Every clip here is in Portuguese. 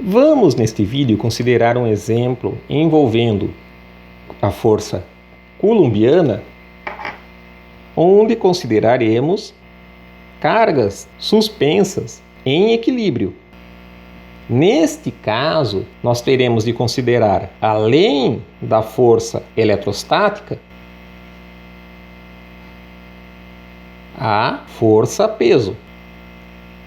Vamos neste vídeo considerar um exemplo envolvendo a força coulombiana, onde consideraremos cargas suspensas em equilíbrio. Neste caso, nós teremos de considerar, além da força eletrostática, a força-peso.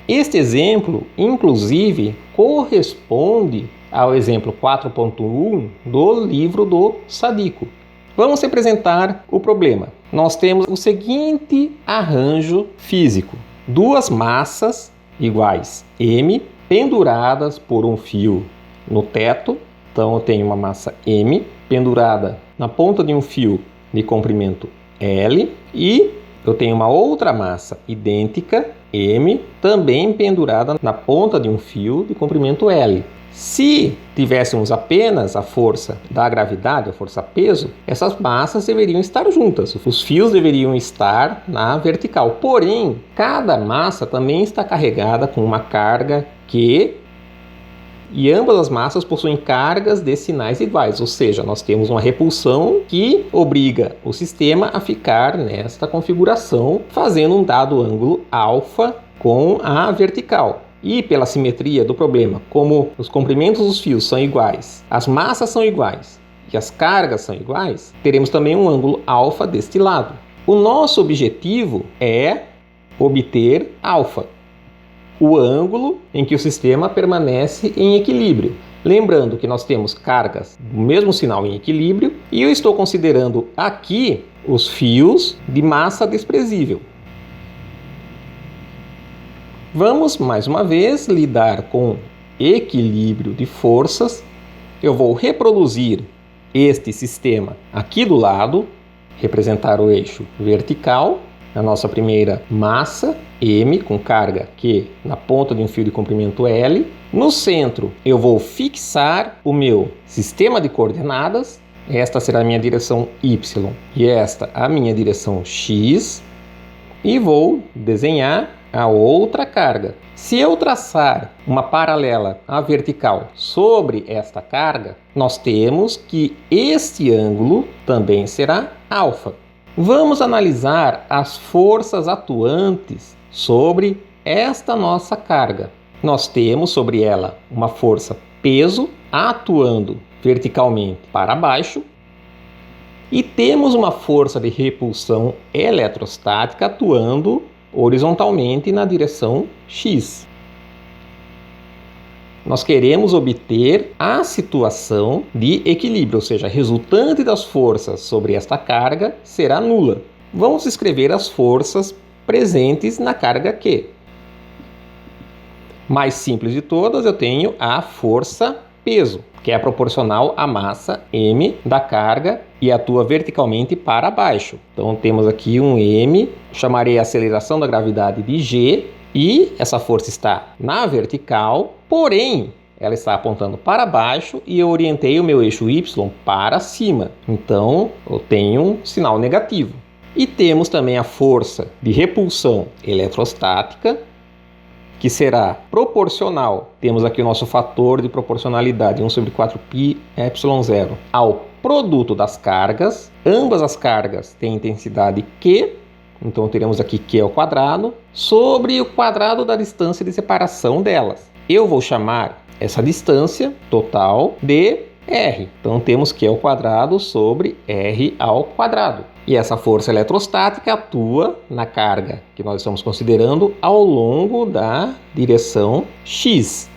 Este exemplo, inclusive, corresponde ao exemplo 4.1 do livro do Sadiku. Vamos representar o problema. Nós temos o seguinte arranjo físico: duas massas iguais M penduradas por um fio no teto. Então eu tenho uma massa M pendurada na ponta de um fio de comprimento L e eu tenho uma outra massa idêntica, M, também pendurada na ponta de um fio de comprimento L. Se tivéssemos apenas a força da gravidade, a força-peso, essas massas deveriam estar juntas. Os fios deveriam estar na vertical. Porém, cada massa também está carregada com uma carga Q, e ambas as massas possuem cargas de sinais iguais, ou seja, nós temos uma repulsão que obriga o sistema a ficar nesta configuração, fazendo um dado ângulo alfa com a vertical. E pela simetria do problema, como os comprimentos dos fios são iguais, as massas são iguais e as cargas são iguais, teremos também um ângulo alfa deste lado. O nosso objetivo é obter alfa, o ângulo em que o sistema permanece em equilíbrio. Lembrando que nós temos cargas do mesmo sinal em equilíbrio e eu estou considerando aqui os fios de massa desprezível. Vamos mais uma vez lidar com equilíbrio de forças. Eu vou reproduzir este sistema aqui do lado, representar o eixo vertical, a nossa primeira massa M com carga Q na ponta de um fio de comprimento L. No centro eu vou fixar o meu sistema de coordenadas. Esta será a minha direção Y e esta a minha direção X. E vou desenhar a outra carga. Se eu traçar uma paralela à vertical sobre esta carga, nós temos que este ângulo também será alfa. Vamos analisar as forças atuantes sobre esta nossa carga. Nós temos sobre ela uma força peso atuando verticalmente para baixo e temos uma força de repulsão eletrostática atuando horizontalmente na direção X. Nós queremos obter a situação de equilíbrio, ou seja, a resultante das forças sobre esta carga será nula. Vamos escrever as forças presentes na carga Q. Mais simples de todas, eu tenho a força-peso, que é proporcional à massa M da carga e atua verticalmente para baixo. Então temos aqui um M, chamarei a aceleração da gravidade de G, e essa força está na vertical, porém ela está apontando para baixo e eu orientei o meu eixo Y para cima. Então eu tenho um sinal negativo. E temos também a força de repulsão eletrostática, que será proporcional, temos aqui o nosso fator de proporcionalidade, 1 sobre 4π ε0, ao produto das cargas. Ambas as cargas têm intensidade Q, então teremos aqui Q ao quadrado, sobre o quadrado da distância de separação delas. Eu vou chamar essa distância total de R. Então temos Q ao quadrado sobre R ao quadrado. E essa força eletrostática atua na carga que nós estamos considerando ao longo da direção X.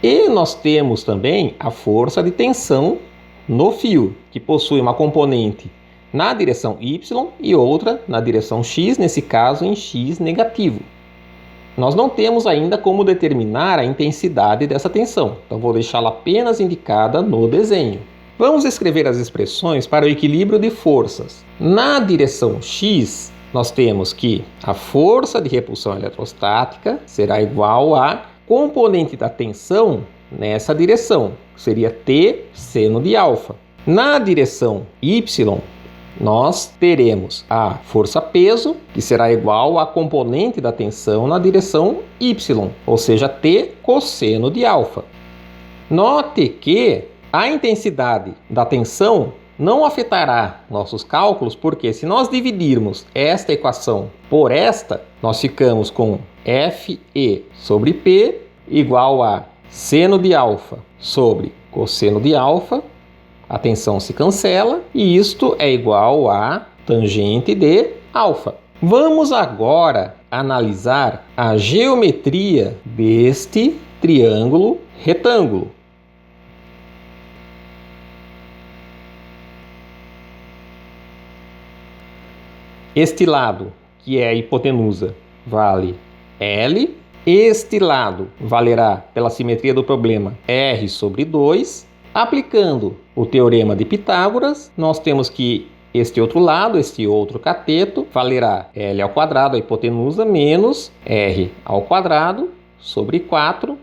E nós temos também a força de tensão no fio, que possui uma componente na direção Y e outra na direção X, nesse caso em X negativo. Nós não temos ainda como determinar a intensidade dessa tensão, então vou deixá-la apenas indicada no desenho. Vamos escrever as expressões para o equilíbrio de forças. Na direção X, nós temos que a força de repulsão eletrostática será igual à componente da tensão nessa direção, que seria T seno de alfa. Na direção Y, nós teremos a força-peso, que será igual à componente da tensão na direção y, ou seja, T cosseno de alfa. Note que a intensidade da tensão não afetará nossos cálculos, porque se nós dividirmos esta equação por esta, nós ficamos com Fe sobre P igual a seno de alfa sobre cosseno de alfa. A tensão se cancela e isto é igual a tangente de alfa. Vamos agora analisar a geometria deste triângulo retângulo. Este lado, que é a hipotenusa, vale L. Este lado valerá, pela simetria do problema, R sobre 2. Aplicando o teorema de Pitágoras, nós temos que este outro lado, este outro cateto, valerá L ao quadrado, a hipotenusa, menos R ao quadrado sobre 4,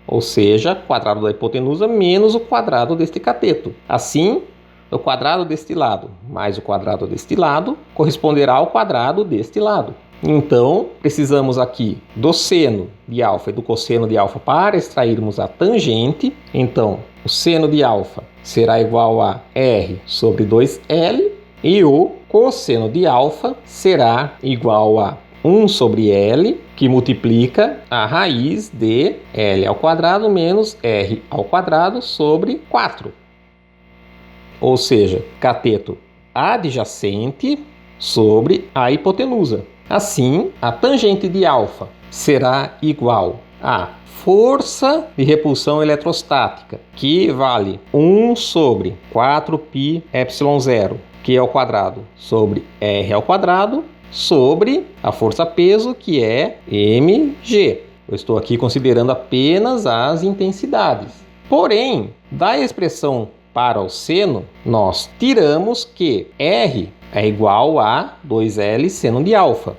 ou seja, quadrado da hipotenusa menos o quadrado deste cateto. Assim, o quadrado deste lado mais o quadrado deste lado corresponderá ao quadrado deste lado. Então, precisamos aqui do seno de alfa e do cosseno de alfa para extrairmos a tangente. Então, o seno de alfa será igual a R sobre 2L e o cosseno de alfa será igual a 1 sobre L, que multiplica a raiz de L ao quadrado menos R ao quadrado sobre 4. Ou seja, cateto adjacente sobre a hipotenusa. Assim, a tangente de alfa será igual a força de repulsão eletrostática, que vale 1 sobre 4π ε0, Q ao quadrado, sobre R ao quadrado, sobre a força-peso, que é mg. Eu estou aqui considerando apenas as intensidades. Porém, da expressão para o seno, nós tiramos que R é igual a 2L seno de alfa.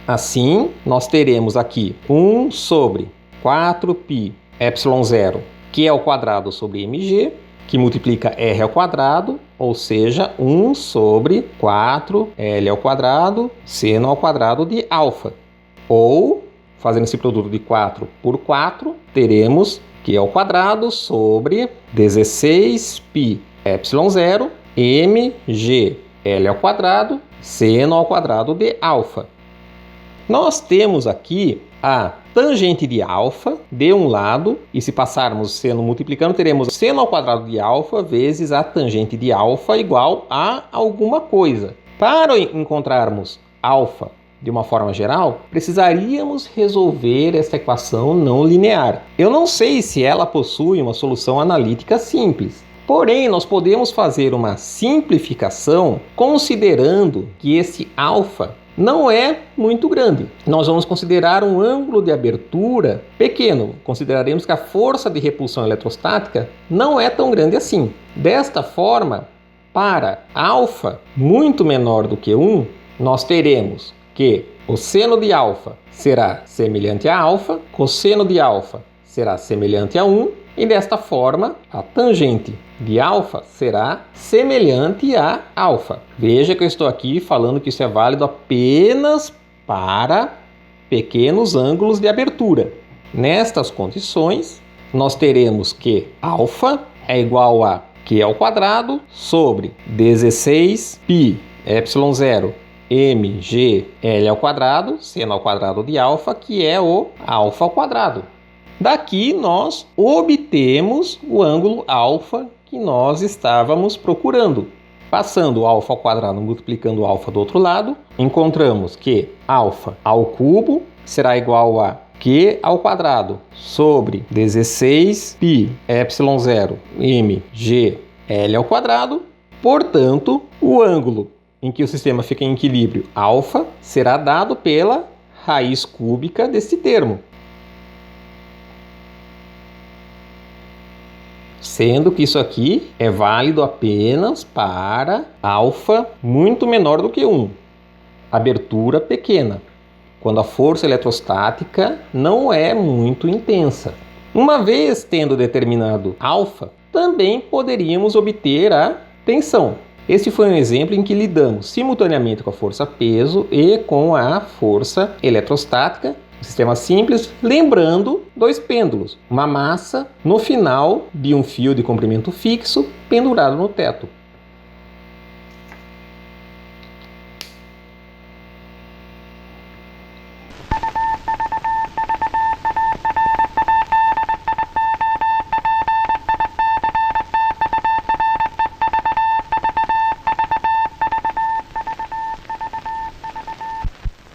Assim, nós teremos aqui 1 sobre 4π ε0, Q ao quadrado sobre mg, que multiplica R ao quadrado, ou seja, 1 sobre 4L ao quadrado, seno ao quadrado de alfa. Ou, fazendo esse produto de 4 por 4, teremos Q ao quadrado sobre 16π ε0 mg L ao quadrado, seno ao quadrado de alfa. Nós temos aqui a tangente de alfa de um lado, e se passarmos seno multiplicando, teremos seno ao quadrado de alfa vezes a tangente de alfa igual a alguma coisa. Para encontrarmos alfa de uma forma geral, precisaríamos resolver esta equação não linear. Eu não sei se ela possui uma solução analítica simples. Porém, nós podemos fazer uma simplificação considerando que esse alfa não é muito grande. Nós vamos considerar um ângulo de abertura pequeno. Consideraremos que a força de repulsão eletrostática não é tão grande assim. Desta forma, para alfa muito menor do que 1, nós teremos que o seno de alfa será semelhante a alfa, cosseno de alfa será semelhante a 1, e desta forma a tangente de alfa será semelhante a alfa. Veja que eu estou aqui falando que isso é válido apenas para pequenos ângulos de abertura. Nestas condições, nós teremos que alfa é igual a Q ao quadrado sobre 16π ε0 mg L ao quadrado, seno ao quadrado de alfa, que é o alfa ao quadrado. Daqui nós obtemos o ângulo alfa que nós estávamos procurando. Passando o alfa ao quadrado, multiplicando o alfa do outro lado, encontramos que alfa ao cubo será igual a Q ao quadrado sobre 16π ε0 mg L ao quadrado. Portanto, o ângulo em que o sistema fica em equilíbrio alfa será dado pela raiz cúbica deste termo, sendo que isso aqui é válido apenas para alfa muito menor do que 1, abertura pequena, quando a força eletrostática não é muito intensa. Uma vez tendo determinado alfa, também poderíamos obter a tensão. Este foi um exemplo em que lidamos simultaneamente com a força peso e com a força eletrostática. Um sistema simples, lembrando dois pêndulos, uma massa no final de um fio de comprimento fixo pendurado no teto.